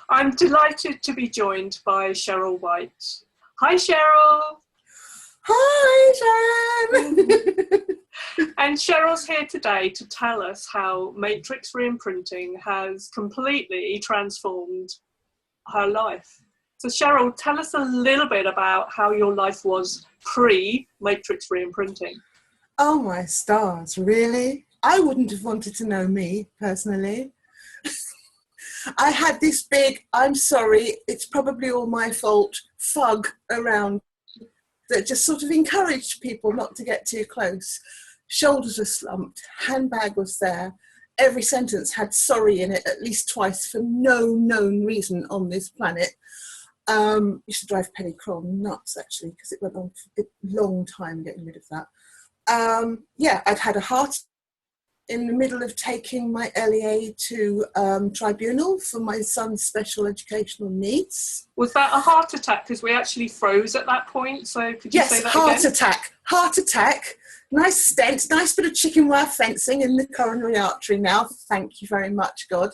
I'm delighted to be joined by Cheryl White. Hi, Cheryl. Hi, Sharon. And Cheryl's here today to tell us how Matrix Reimprinting has completely transformed her life. So Cheryl, tell us a little bit about how your life was pre-Matrix Reimprinting. Oh my stars, really? I wouldn't have wanted to know me, personally. I had this big, I'm sorry, it's probably all my fault, fug around that just sort of encouraged people not to get too close. Shoulders were slumped, handbag was there. Every sentence had sorry in it at least twice for no known reason on this planet. Used to drive Penny Cron nuts, actually, because it went on for a long time getting rid of that. I'd had a heart in the middle of taking my LEA to tribunal for my son's special educational needs. Was that a heart attack? Because we actually froze at that point, so could you say that again? Yes, heart attack. Nice stent, nice bit of chicken wire fencing in the coronary artery now. Thank you very much, God.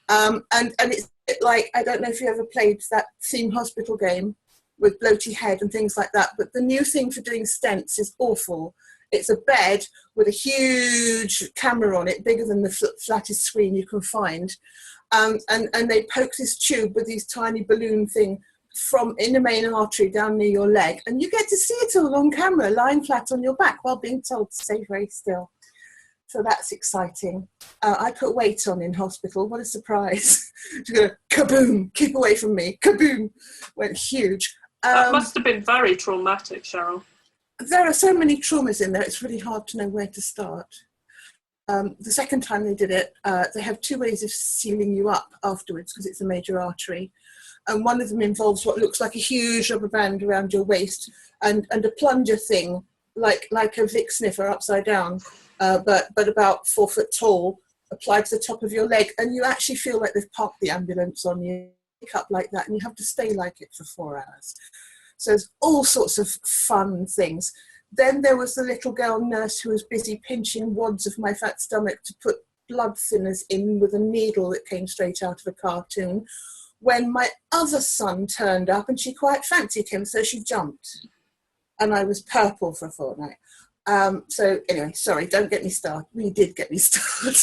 And it's like, I don't know if you ever played that theme hospital game with bloaty head and things like that, but the new thing for doing stents is awful. It's a bed with a huge camera on it, bigger than the flattest screen you can find. And they poke this tube with these tiny balloon thing from in the main artery down near your leg. And you get to see it all on camera, lying flat on your back while being told to stay very still. So that's exciting. I put weight on in hospital. What a surprise. To go, kaboom, keep away from me, kaboom, went huge. That must have been very traumatic, Cheryl. There are so many traumas in there, it's really hard to know where to start. The second time they did it, they have two ways of sealing you up afterwards because it's a major artery. And one of them involves what looks like a huge rubber band around your waist and a plunger thing, like a Vic sniffer upside down, but about 4 foot tall, applied to the top of your leg. And you actually feel like they've parked the ambulance on you, pick up like that, and you have to stay like it for 4 hours. So there's all sorts of fun things. Then there was the little girl nurse who was busy pinching wads of my fat stomach to put blood thinners in with a needle that came straight out of a cartoon, when my other son turned up and she quite fancied him, so she jumped. And I was purple for a fortnight. So anyway, sorry, don't get me started. We did get me started.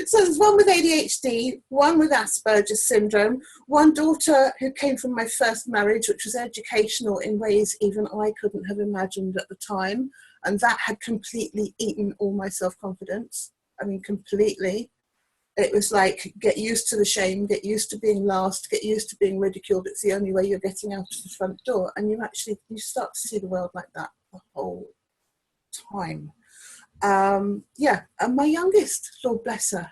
So there's one with ADHD, one with Asperger's syndrome, one daughter who came from my first marriage, which was educational in ways even I couldn't have imagined at the time. And that had completely eaten all my self-confidence. I mean, completely. It was like, get used to the shame, get used to being last, get used to being ridiculed. It's the only way you're getting out of the front door. And you start to see the world like that the whole time. And my youngest, Lord bless her,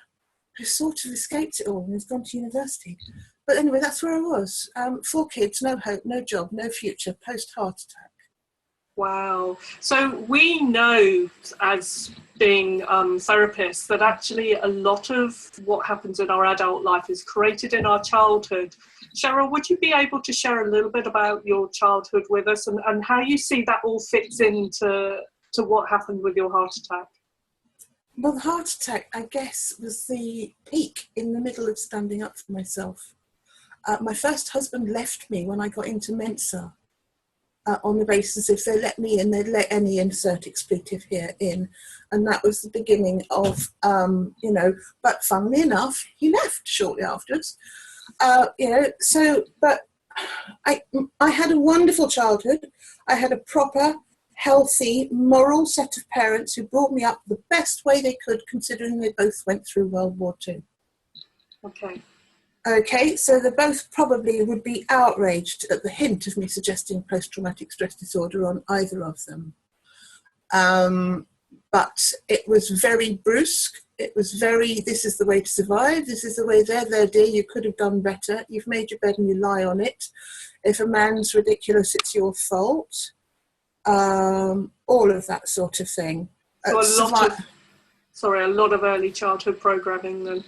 who sort of escaped it all and has gone to university. But anyway, that's where I was. 4 kids, no hope, no job, no future, post-heart attack. Wow. So we know, as being therapists, that actually a lot of what happens in our adult life is created in our childhood. Cheryl, would you be able to share a little bit about your childhood with us and how you see that all fits into what happened with your heart attack? Well, the heart attack, I guess, was the peak in the middle of standing up for myself. My first husband left me when I got into Mensa on the basis if they let me in, they'd let any insert expletive here in. And that was the beginning of, but funnily enough, he left shortly afterwards. But I had a wonderful childhood. I had a proper, healthy, moral set of parents who brought me up the best way they could, considering they both went through World War II. Okay, so they both probably would be outraged at the hint of me suggesting post-traumatic stress disorder on either of them. But it was very brusque. It was very, this is the way to survive. This is the way, there, dear, you could have done better. You've made your bed and you lie on it. If a man's ridiculous, it's your fault. All of that sort of thing. So a lot of early childhood programming then.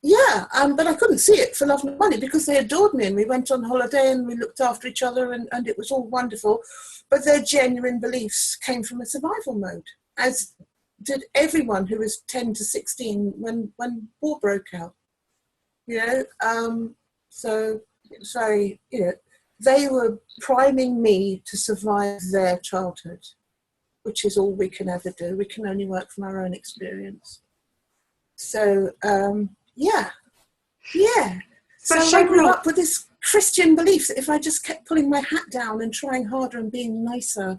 Yeah, but I couldn't see it for love nor money because they adored me and we went on holiday and we looked after each other and it was all wonderful. But their genuine beliefs came from a survival mode, as did everyone who was 10 to 16 when war broke out. So it's very, they were priming me to survive their childhood, which is all we can ever do. We can only work from our own experience. So, yeah. So I grew up with this Christian belief that if I just kept pulling my hat down and trying harder and being nicer,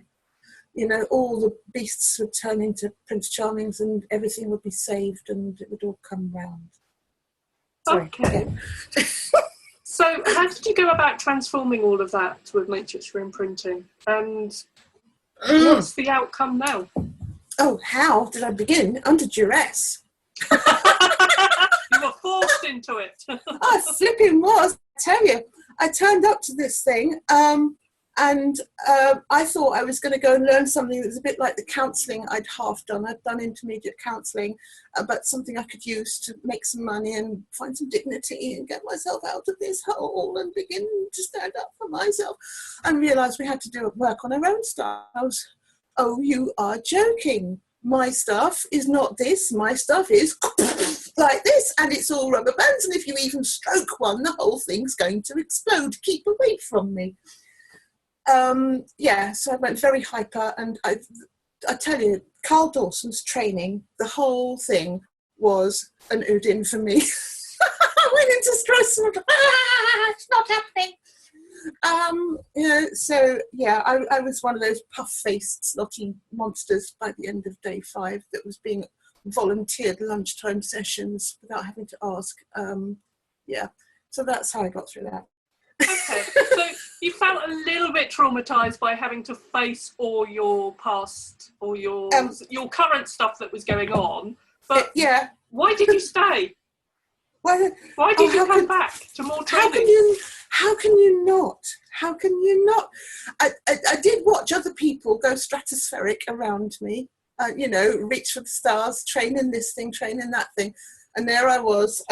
all the beasts would turn into Prince Charmings and everything would be saved and it would all come round. Sorry. Okay. Yeah. So how did you go about transforming all of that with Matrix Reimprinting? And what's the outcome now? Oh, how did I begin? Under duress. You were forced into it. I flipping was. I tell you, I turned up to this thing and I thought I was going to go and learn something that was a bit like the counselling I'd half done. I'd done intermediate counselling, but something I could use to make some money and find some dignity and get myself out of this hole and begin to stand up for myself, and realised we had to do work on our own stuff. I was, oh, you are joking. My stuff is not this. My stuff is like this, and it's all rubber bands, and if you even stroke one, the whole thing's going to explode. Keep away from me. So I went very hyper, and I tell you, Carl Dawson's training, the whole thing was an Udin for me. I went into stress and it's not happening. I was one of those puff-faced, slotty monsters by the end of day 5 that was being volunteered lunchtime sessions without having to ask. So that's how I got through that. Okay, so you felt a little bit traumatised by having to face all your past or your current stuff that was going on, but why did you stay? Why did you come back to more training? How can you not? How can you not? I did watch other people go stratospheric around me, reach for the stars, training this thing, training that thing, and there I was.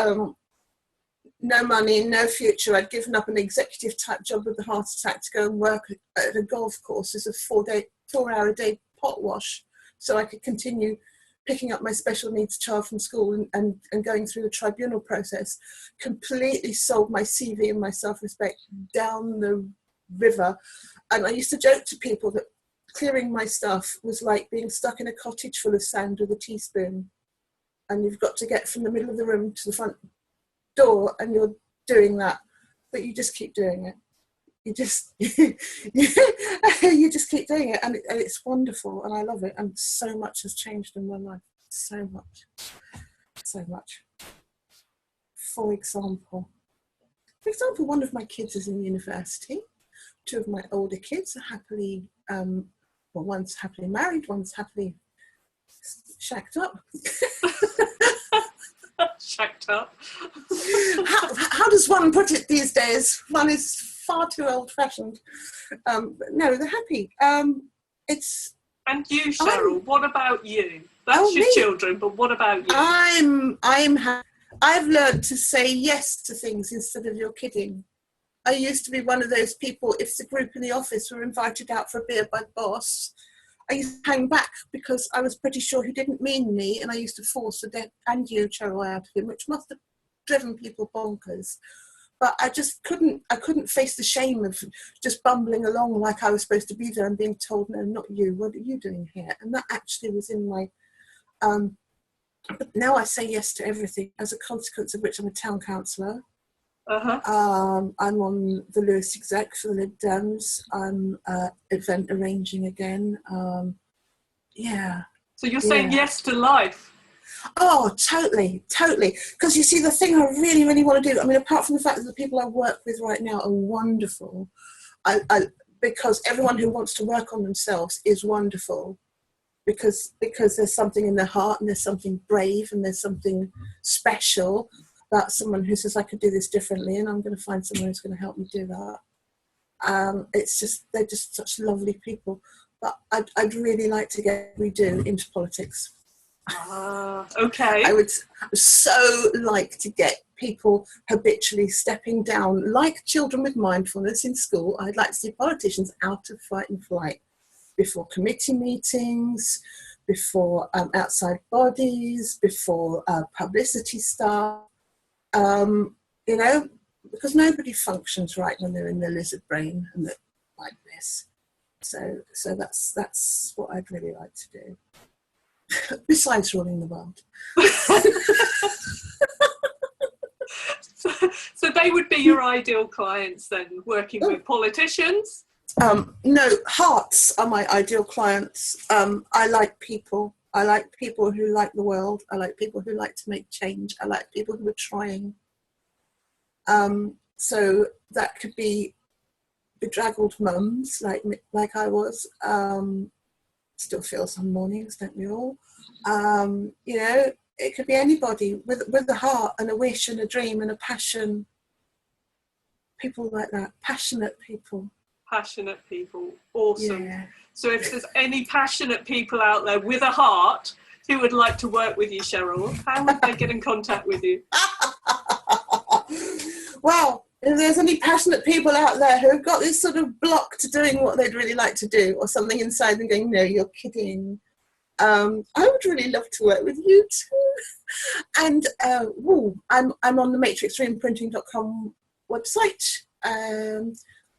No money, no future. I'd given up an executive type job with a heart attack to go and work at a golf course as a 4-hour-a-day pot wash, so I could continue picking up my special needs child from school and going through the tribunal process. Completely sold my CV and my self-respect down the river. And I used to joke to people that clearing my stuff was like being stuck in a cottage full of sand with a teaspoon, and you've got to get from the middle of the room to the front door, and you're doing that, but you just keep doing it. You just you just keep doing it, and it's wonderful, and I love it, and so much has changed in my life. So much. For example, one of my kids is in university. 2 of my older kids are happily one's happily married, one's happily shacked up. Shacked up. How does one put it these days? One is far too old-fashioned. No, they're happy. It's. And you, Cheryl. What about you? That's your children, but what about you? I'm happy. I've learned to say yes to things instead of you're kidding. I used to be one of those people. If the group in the office were invited out for a beer by the boss, I used to hang back because I was pretty sure he didn't mean me, and I used to force and you, Cheryl, out of him, which must have driven people bonkers. But I just couldn't face the shame of just bumbling along like I was supposed to be there and being told, no, not you, what are you doing here? And that actually was in my, now I say yes to everything, as a consequence of which I'm a town councillor. I'm on the Lewis exec for the Lib Dems. I'm event arranging again. So you're saying yes to life? Oh, totally. Because you see, the thing I really, really want to do, I mean, apart from the fact that the people I work with right now are wonderful, because everyone who wants to work on themselves is wonderful, because there's something in their heart, and there's something brave, and there's something special about someone who says, I could do this differently, and I'm going to find someone who's going to help me do that. They're just such lovely people. But I'd really like to get what we do into politics. Okay. I would so like to get people habitually stepping down, like children with mindfulness in school. I'd like to see politicians out of fight and flight before committee meetings, before outside bodies, before publicity staff. you know, because nobody functions right when they're in their lizard brain and they're like this. So that's what I'd really like to do. Besides ruling the world. So they would be your ideal clients then, working with politicians? No, hearts are my ideal clients. I like people. I like people who like the world. I like people who like to make change. I like people who are trying. So that could be bedraggled mums like I was. Still feel some mornings, don't we all? You know, it could be anybody with a heart and a wish and a dream and a passion. People like that, passionate people. Passionate people, awesome. Yeah. So if there's any passionate people out there with a heart who would like to work with you, Cheryl, how would they get in contact with you? Well, if there's any passionate people out there who have got this sort of block to doing what they'd really like to do, or something inside them going, no, you're kidding. I would really love to work with you too. And I'm on the matrixreimprinting.com website.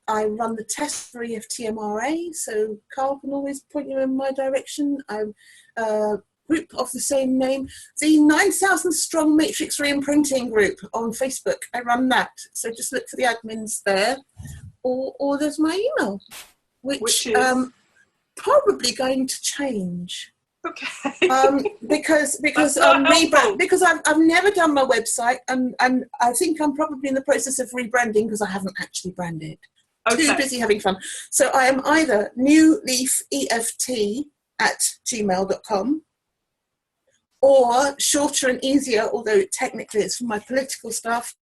I run the test for EFTMRA, so Carl can always point you in my direction. I'm a group of the same name, the 9,000 strong Matrix Reimprinting group on Facebook. I run that, so just look for the admins there, or there's my email, which is probably going to change. Okay. Because I've never done my website, and I think I'm probably in the process of rebranding because I haven't actually branded. Okay. Too busy having fun. So I am either newleafeft@gmail.com, or shorter and easier, although technically it's for my political stuff.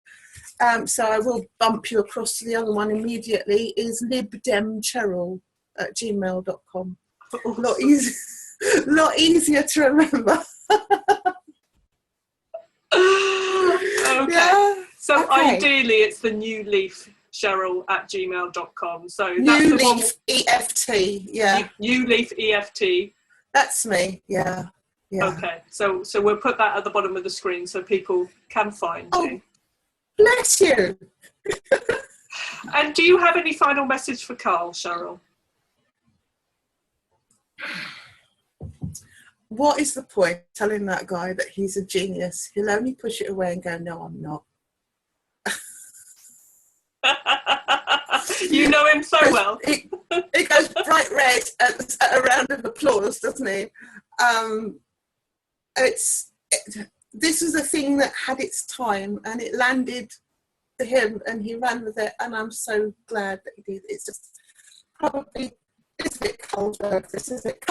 So I will bump you across to the other one immediately, is libdemcheryl@gmail.com. Awesome. Lot easier to remember. Okay. Yeah. So okay. Ideally it's the new leaf Cheryl@gmail.com. So New that's the Leaf EFT, yeah. New Leaf EFT. That's me, yeah. Okay, so we'll put that at the bottom of the screen so people can find you. Bless you. And do you have any final message for Carl, Cheryl? What is the point telling that guy that he's a genius? He'll only push it away and go, no, I'm not. You know him so well. It goes bright red at a round of applause, doesn't he? This was a thing that had its time, and it landed to him, and he ran with it, and I'm so glad that he did. It's just probably, it's a bit Carlsberg, this is it.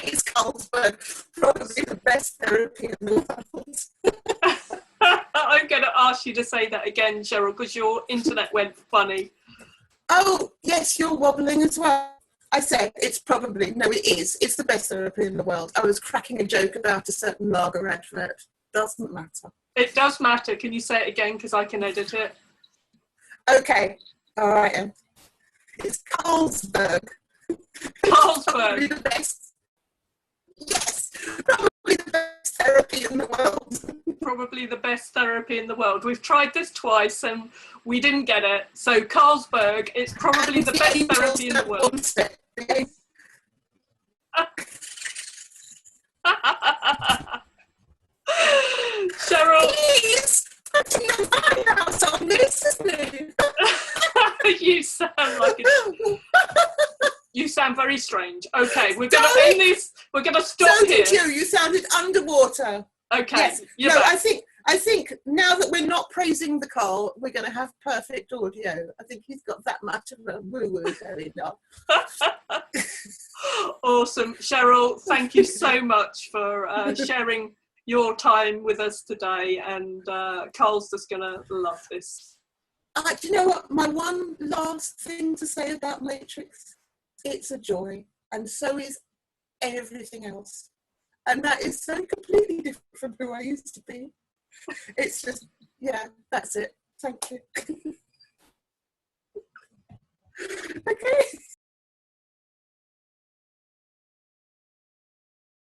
It's Carlsberg, probably the best therapy in the world. I'm going to ask you to say that again, Cheryl, because your internet went funny. Oh, yes, you're wobbling as well. I said it's probably, no, it is. It's the best therapy in the world. I was cracking a joke about a certain lager advert. Doesn't matter. It does matter. Can you say it again, because I can edit it? Okay. All right. It's Carlsberg. Carlsberg. Probably the best. Yes. Probably the best therapy in the world. Probably the best therapy in the world. We've tried this twice and we didn't get it. So Carlsberg, it's probably the best therapy in the world. Cheryl. He's putting your mind out on this, isn't he? You sound like it. You sound very strange. Okay, we're going to end this. We're going to stop here. So did you. You sounded underwater. Okay. Yes. No, back. I think now that we're not praising the Carl, we're going to have perfect audio. I think he's got that much of a woo-woo going on. Awesome. Cheryl, thank you so much for sharing your time with us today. And Carl's just going to love this. Do you know what? My one last thing to say about Matrix, it's a joy. And so is everything else. And that is so completely different from who I used to be. It's just, yeah, that's it. Thank you.